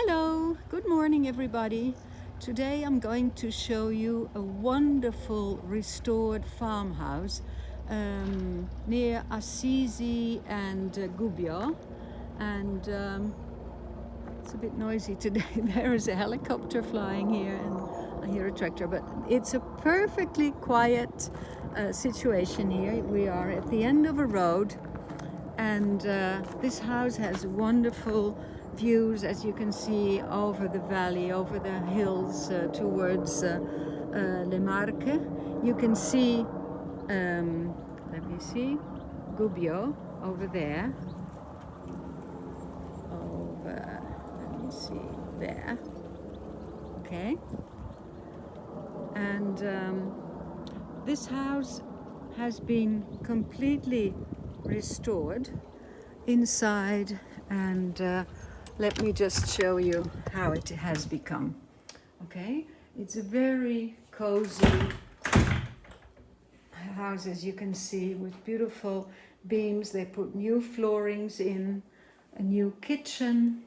Hello, good morning everybody. Today I'm going to show you a wonderful restored farmhouse near Assisi and Gubbio. And it's a bit noisy today. There is a helicopter flying here and I hear a tractor, but it's a perfectly quiet situation here. We are at the end of a road and this house has wonderful views, as you can see, over the valley, over the hills towards Le Marche. You can see, let me see, Gubbio over there. Over, let me see, there. Okay. And this house has been completely restored inside, and let me just show you how it has become. Okay, it's a very cozy house, as you can see, with beautiful beams. They put new floorings in, a new kitchen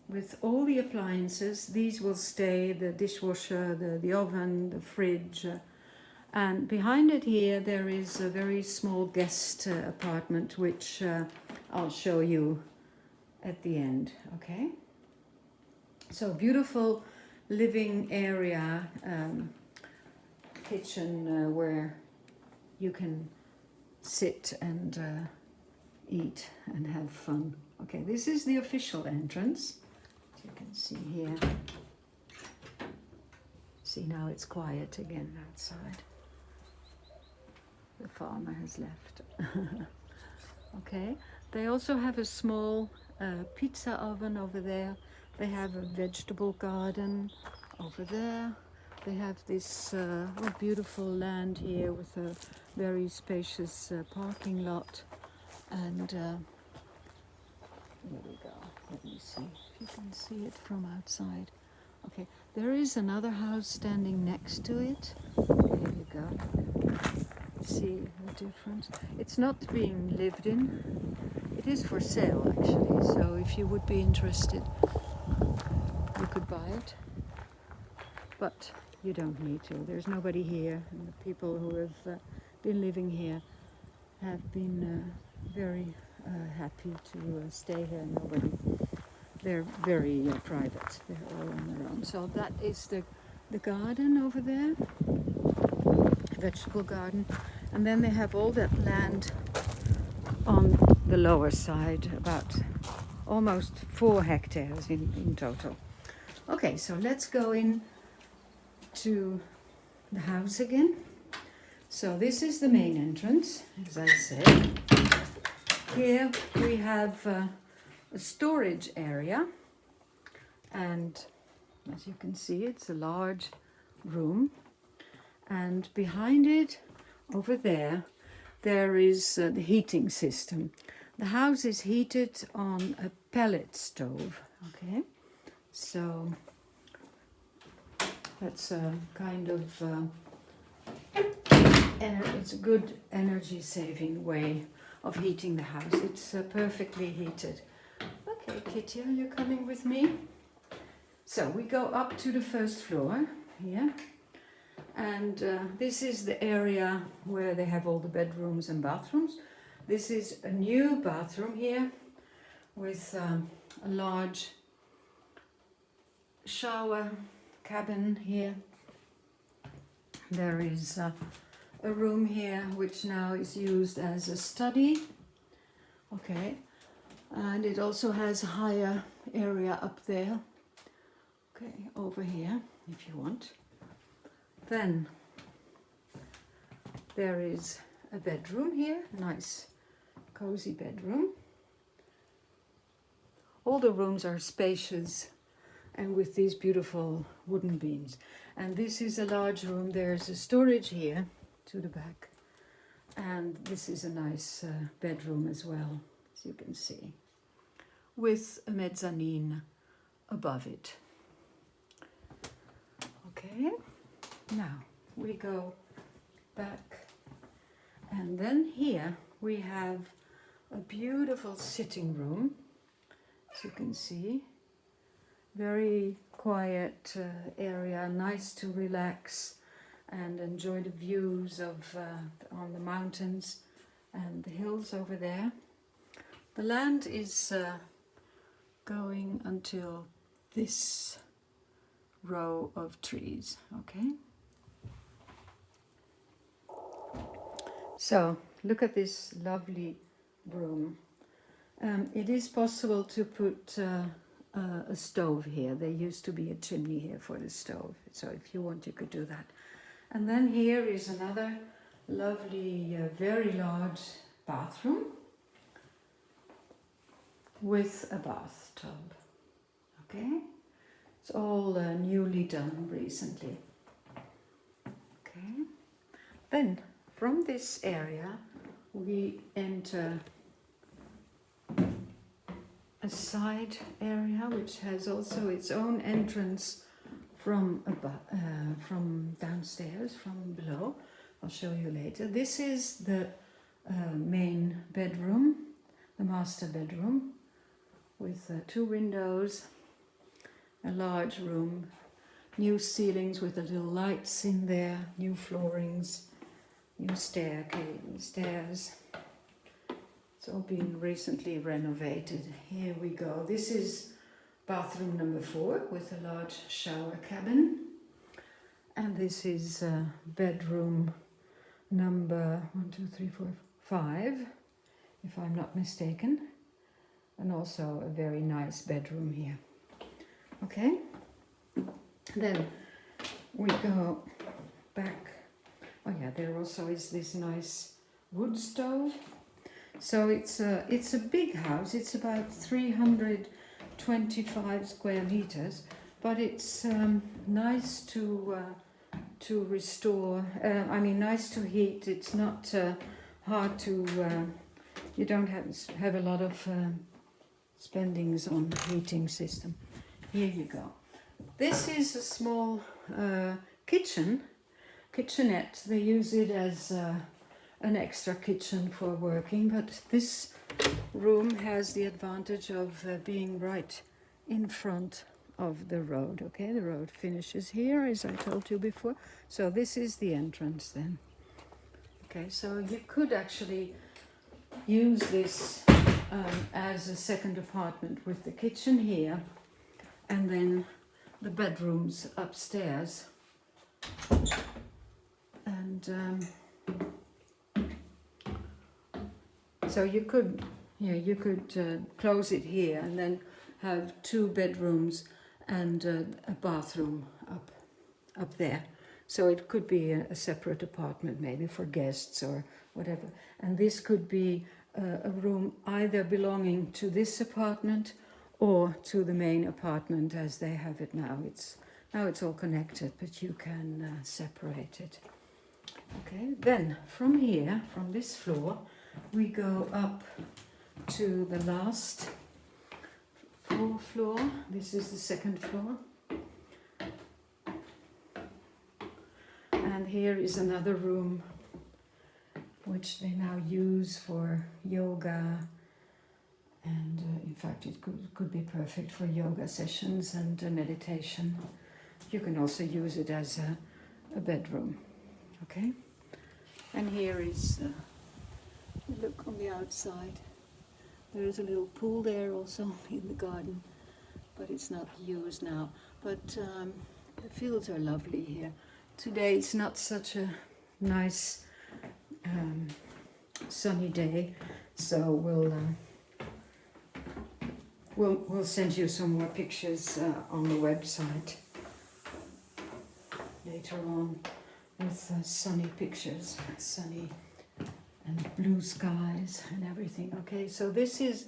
with all the appliances. These will stay, the dishwasher, the oven, the fridge. And behind it here there is a very small guest apartment, which I'll show you at the end, okay? So beautiful living area, kitchen where you can sit and eat and have fun. Okay, this is the official entrance. As you can see here. See, now it's quiet again outside. The farmer has left. Okay, they also have a small pizza oven over there. They have a vegetable garden over there. They have this beautiful land here with a very spacious parking lot. And here we go. Let me see if you can see it from outside. Okay, there is another house standing next to it. There you go. See the difference. It's not being lived in. It is for sale actually, so if you would be interested you could buy it, but you don't need to. There's nobody here, and the people who have been living here have been very happy to stay here. Nobody, they're very private, they're all on their own. So that is the garden over there, vegetable garden. And then they have all that land on the lower side, about almost 4 hectares in total. Okay, so let's go in to the house again. So this is the main entrance, as I said. Here we have a storage area, and as you can see, it's a large room. And behind it, over there, there is the heating system. The house is heated on a pellet stove, okay? So that's a kind of, it's a good energy saving way of heating the house. It's perfectly heated. Okay, Kitty, are you coming with me? So we go up to the first floor here. And this is the area where they have all the bedrooms and bathrooms. This is a new bathroom here with a large shower cabin here. There is a room here which now is used as a study. Okay, and it also has a higher area up there. Okay, over here if you want. Then there is a bedroom here, nice cozy bedroom. All the rooms are spacious and with these beautiful wooden beams. And this is a large room. There's a storage here to the back. And this is a nice bedroom as well, as you can see, with a mezzanine above it. Okay. Now we go back, and then here we have a beautiful sitting room, as you can see. very quiet area, nice to relax and enjoy the views of on the mountains and the hills over there. The land is going until this row of trees, okay? So look at this lovely room. It is possible to put a stove here. There used to be a chimney here for the stove, so if you want you could do that. And then here is another lovely, very large bathroom with a bathtub, okay? It's all newly done recently, okay? Then from this area we enter a side area which has also its own entrance from downstairs, from below. I'll show you later. This is the main bedroom, the master bedroom, with 2 windows, a large room, new ceilings with the little lights in there, new floorings, new stairs. It's all been recently renovated. Here we go. This is bathroom number 4 with a large shower cabin. And this is bedroom number 5, if I'm not mistaken. And also a very nice bedroom here. Okay? Then we go back. Oh yeah, there also is this nice wood stove. So it's a big house. It's about 325 square meters, but it's nice to restore. Nice to heat. It's not hard to. You don't have a lot of spendings on the heating system. Here you go. This is a small kitchenette. They use it as an extra kitchen for working, but this room has the advantage of being right in front of the road. Okay, the road finishes here, as I told you before. So this is the entrance then. Okay, so you could actually use this as a second apartment with the kitchen here and then the bedrooms upstairs. And so you could close it here and then have 2 bedrooms and a bathroom up there. So it could be a separate apartment maybe for guests or whatever. And this could be a room either belonging to this apartment or to the main apartment as they have it now. Now it's all connected, but you can separate it. Okay, then from here, from this floor, we go up to the last floor. This is the 2nd floor. And here is another room which they now use for yoga. And in fact, it could be perfect for yoga sessions and meditation. You can also use it as a bedroom. Okay? And here is, look on the outside. There is a little pool there also in the garden, but it's not used now. But the fields are lovely here. Today it's not such a nice sunny day, so we'll send you some more pictures on the website later on with sunny pictures, sunny and blue skies and everything. Okay, so this is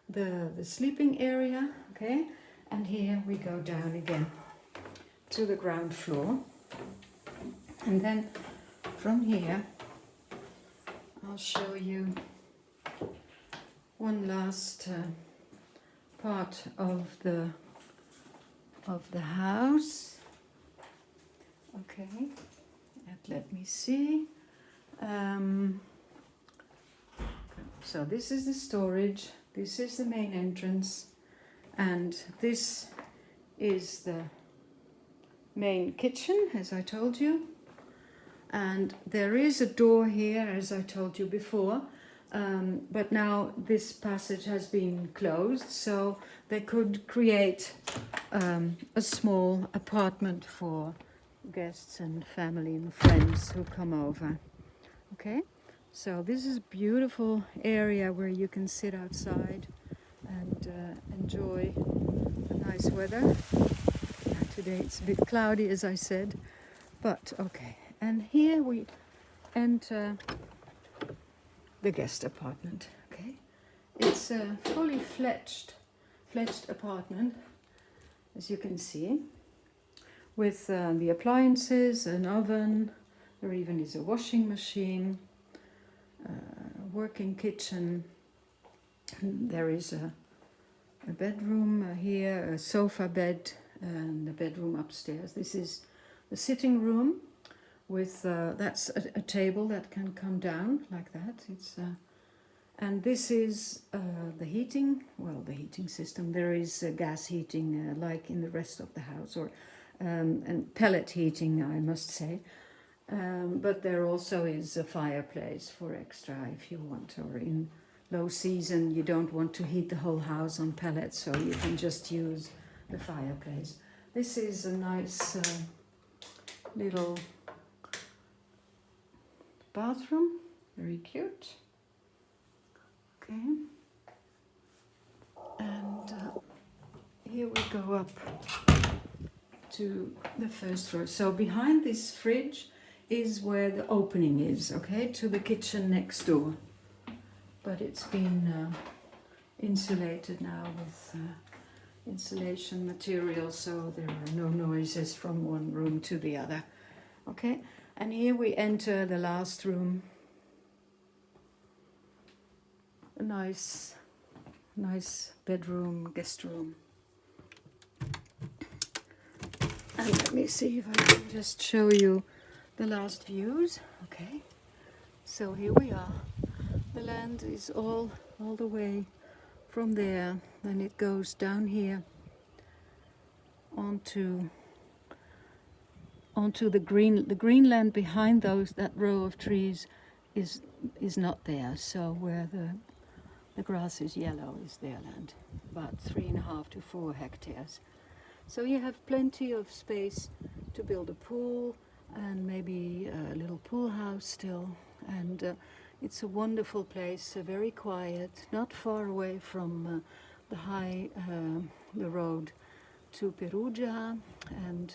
the sleeping area. Okay, and here we go down again to the ground floor, and then from here I'll show you one last part of the house. Okay, and let me see. So this is the storage, this is the main entrance, and this is the main kitchen, as I told you. And there is a door here, as I told you before, but now this passage has been closed, so they could create a small apartment for guests and family and friends who come over. Okay, so this is a beautiful area where you can sit outside and enjoy the nice weather. Today it's a bit cloudy, as I said, but okay. And here we enter the guest apartment. Okay, it's a fully fledged apartment, as you can see, with the appliances, an oven. There even is a washing machine, a working kitchen. And there is a bedroom here, a sofa bed, and a bedroom upstairs. This is the sitting room with that's a table that can come down like that. It's and this is the heating. Well, the heating system. There is gas heating like in the rest of the house, or and pellet heating, I must say. But there also is a fireplace for extra if you want, or in low season you don't want to heat the whole house on pellets, so you can just use the fireplace. This is a nice little bathroom, very cute. Okay, and here we go up to the first floor. So behind this fridge is where the opening is, okay, to the kitchen next door. But it's been insulated now with insulation material, so there are no noises from one room to the other. Okay, and here we enter the last room. A nice bedroom, guest room. And let me see if I can just show you the last views. Okay, so here we are. The land is all the way from there, then it goes down here onto the green land behind that row of trees is not there. So where the grass is yellow is their land, about 3.5 to 4 hectares. So you have plenty of space to build a pool and maybe a little pool house still. And it's a wonderful place, very quiet, not far away from the road to Perugia, and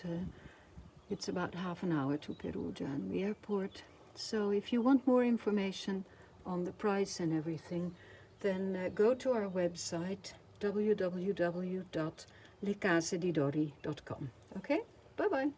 it's about half an hour to Perugia and the airport. So if you want more information on the price and everything, then go to our website www.lecasedidori.com. Okay, bye bye.